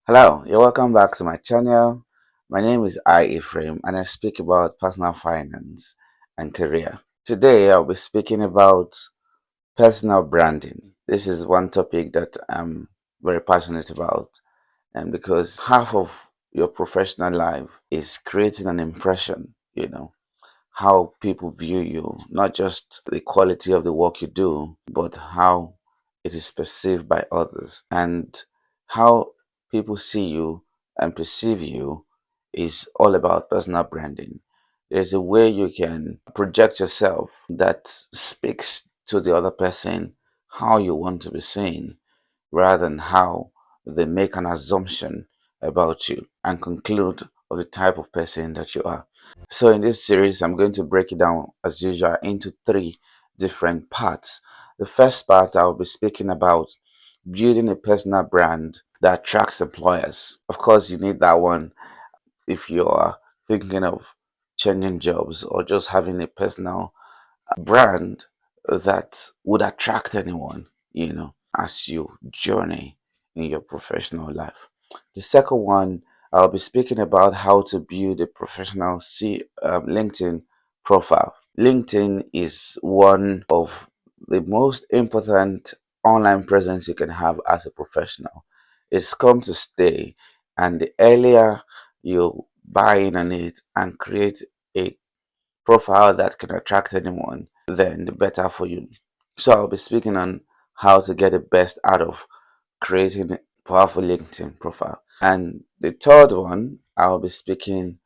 Hello, you're welcome back to my channel. My name is Ephraim and I speak about personal finance and career. Today I'll be speaking about personal branding. This is one topic that I'm very passionate about, and because half of your professional life is creating an impression, how people view you, not just the quality of the work you do, but how it is perceived by others. And how people see you and perceive you is all about personal branding. There's a way you can project yourself that speaks to the other person how you want to be seen, rather than how they make an assumption about you and conclude of the type of person that you are. So in this series, I'm going to break it down as usual into three different parts. The first part, I'll be speaking about building a personal brand that attracts employers. Of course, you need that one if you are thinking of changing jobs or just having a personal brand that would attract anyone, as you journey in your professional life. The second one, I'll be speaking about how to build a professional LinkedIn profile. LinkedIn is one of the most important online presence you can have as a professional. It's come to stay, and the earlier you buy in on it and create a profile that can attract anyone, then the better for you. So I'll be speaking on how to get the best out of creating a powerful LinkedIn profile. And the third one, I'll be speaking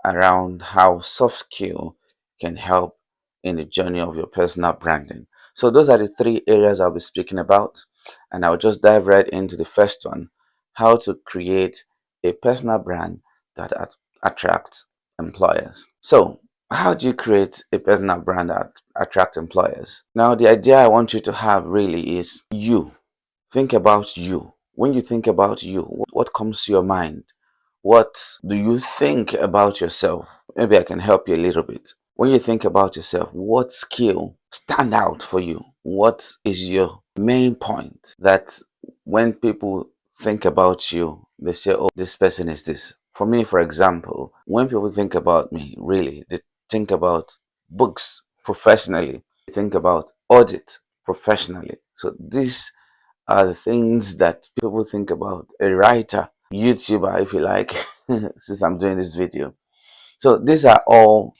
around how soft skill can help in the journey of your personal branding. So those are the three areas I'll be speaking about, and I'll just dive right into the first one, how to create a personal brand that attracts employers. So how do you create a personal brand that attracts employers? Now, the idea I want you to have really is you. Think about you. When you think about you, what comes to your mind? What do you think about yourself? Maybe I can help you a little bit. When you think about yourself, what skill stand out for you? What is your main point that when people think about you, they say, oh, this person is this. For me, for example, when people think about me, really, they think about books professionally. They think about audit professionally. So these are the things that people think about a writer, YouTuber, if you like, since I'm doing this video. So these are all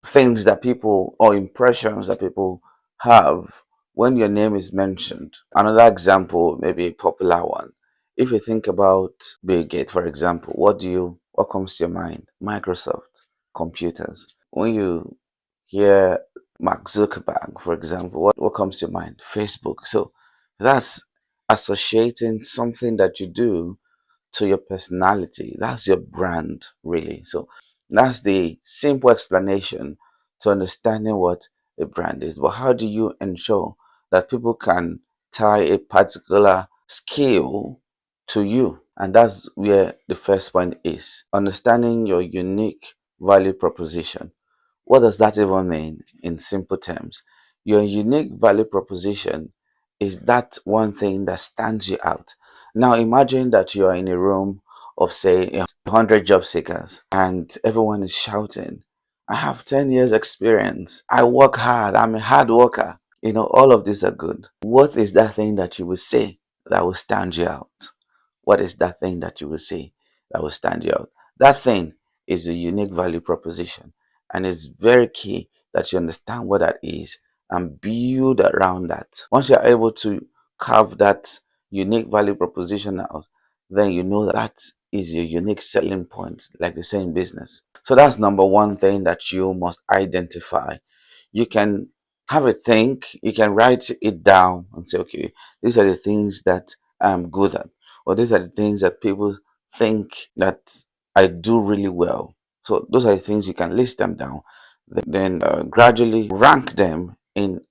things that people, or impressions that people have when your name is mentioned. Another example, maybe a popular one. If you think about Bill Gates, for example, what comes to your mind? Microsoft, computers. When you hear Mark Zuckerberg, for example, what comes to your mind? Facebook. So that's associating something that you do to your personality. That's your brand, really. So that's the simple explanation to understanding what a brand is. But how do you ensure that people can tie a particular skill to you? And that's where the first point is understanding your unique value proposition. What does that even mean in simple terms? Your unique value proposition is that one thing that stands you out. Now imagine that you are in a room of say 100 job seekers and everyone is shouting, I have 10 years experience. I work hard. I'm a hard worker. All of these are good. What is that thing that you will say that will stand you out? What is that thing that you will say that will stand you out? That thing is a unique value proposition. And it's very key that you understand what that is and build around that. Once you're able to carve that unique value proposition out, then you know that is your unique selling point, like they say in business. So that's number one thing that you must identify. You can have a think, you can write it down and say, okay, these are the things that I'm good at, or these are the things that people think that I do really well. So those are the things you can list them down, then gradually rank them in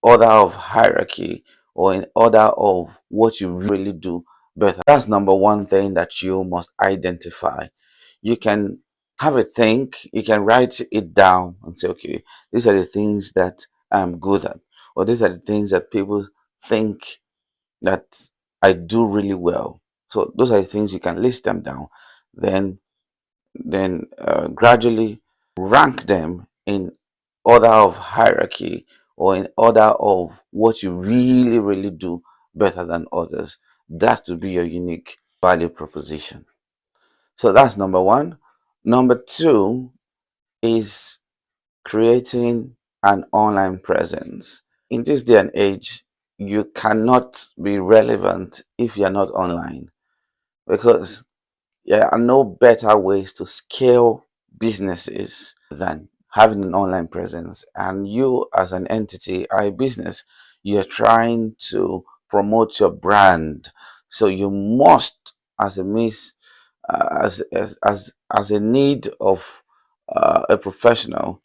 order of hierarchy or in order of what you really do better. That's number one thing that you must identify. You can have a think, you can write it down and say, okay, these are the things that I'm good at, or these are the things that people think that I do really well. So those are the things you can list them down. Then gradually rank them in order of hierarchy or in order of what you really do better than others. That would be your unique value proposition. So that's number one. Number two is creating an online presence. In this day and age, you cannot be relevant if you're not online, because there are no better ways to scale businesses than having an online presence. And you, as an entity, are a business, you're trying to promote your brand. So you must, as a miss, as a need of a professional,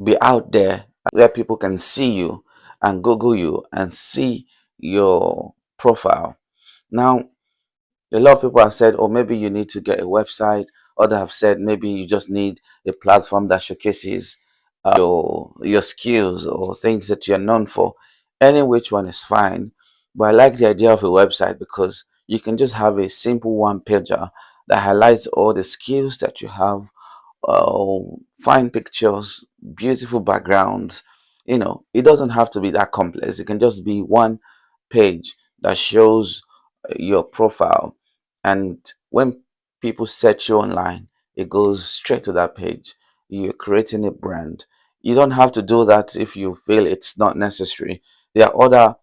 be out there where people can see you and Google you and see your profile. Now, a lot of people have said, oh, maybe you need to get a website. Others have said maybe you just need a platform that showcases your skills or things that you're known for. Any which one is fine. But I like the idea of a website because you can just have a simple one pager that highlights all the skills that you have, uh, fine pictures, beautiful backgrounds. It doesn't have to be that complex. It can just be one page that shows your profile. And when people search you online, it goes straight to that page. You're creating a brand. You don't have to do that if you feel it's not necessary. There are other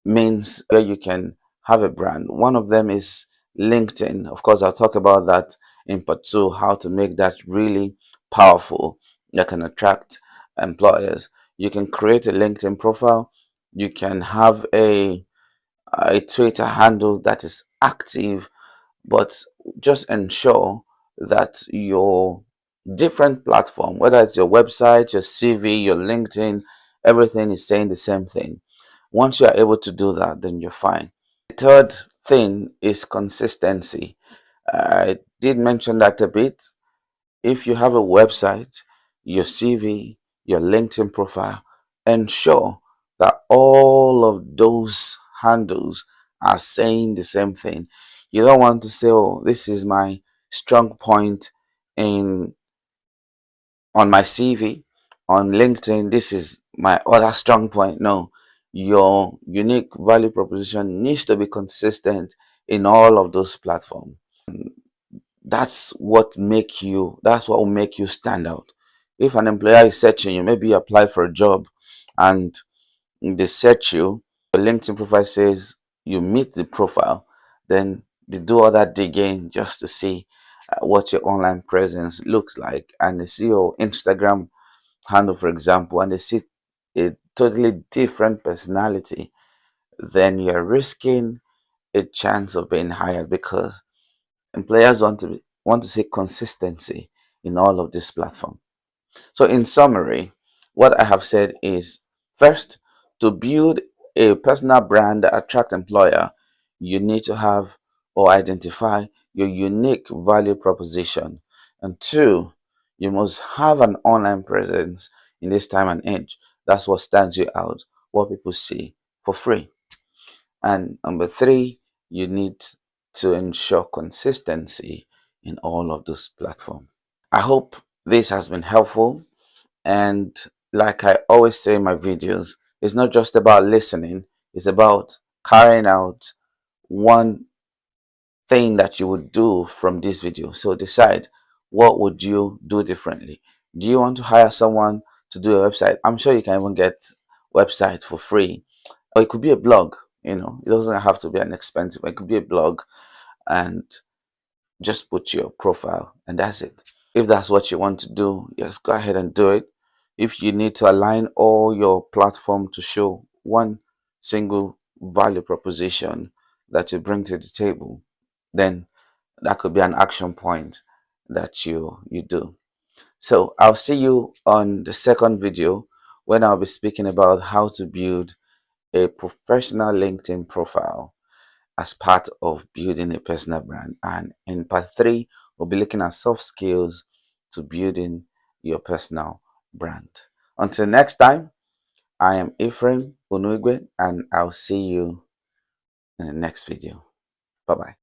means where you can have a brand. One of them is LinkedIn. Of course, I'll talk about that in part two, how to make that really powerful that can attract employers. You can create a LinkedIn profile. You can have a Twitter handle that is active, but just ensure that your different platform, whether it's your website, your CV, your LinkedIn, everything is saying the same thing. Once you are able to do that, then you're fine. The third thing is consistency. I did mention that a bit. If you have a website, your CV, your LinkedIn profile, ensure that all of those handles are saying the same thing. You don't want to say, oh, this is my strong point in on my CV, on LinkedIn, this is my other strong point. No, your unique value proposition needs to be consistent in all of those platforms. That's what will make you stand out. If an employer is searching you, maybe you apply for a job and they search you, your LinkedIn profile says you meet the profile, then they do all that digging just to see what your online presence looks like, and they see your Instagram handle, for example, and they see a totally different personality, then you're risking a chance of being hired, because employers want to see consistency in all of this platform. So in summary, what I have said is, first, to build a personal brand that attract employer, you need to have or identify your unique value proposition. And two, you must have an online presence in this time and age. That's what stands you out, what people see for free. And number three, you need to ensure consistency in all of those platforms. I hope this has been helpful. And like I always say in my videos, it's not just about listening, it's about carrying out one thing that you would do from this video. So decide, what would you do differently? Do you want to hire someone to do a website? I'm sure you can even get website for free. Or it could be a blog, it doesn't have to be an expensive one. It could be a blog, and just put your profile, and that's it. If that's what you want to do, yes, go ahead and do it. If you need to align all your platform to show one single value proposition that you bring to the table, then that could be an action point that you do. So I'll see you on the second video, when I'll be speaking about how to build a professional LinkedIn profile as part of building a personal brand. And in part three, we'll be looking at soft skills to building your personal brand. Until next time, I am Ephraim Onuigwe, and I'll see you in the next video. Bye bye.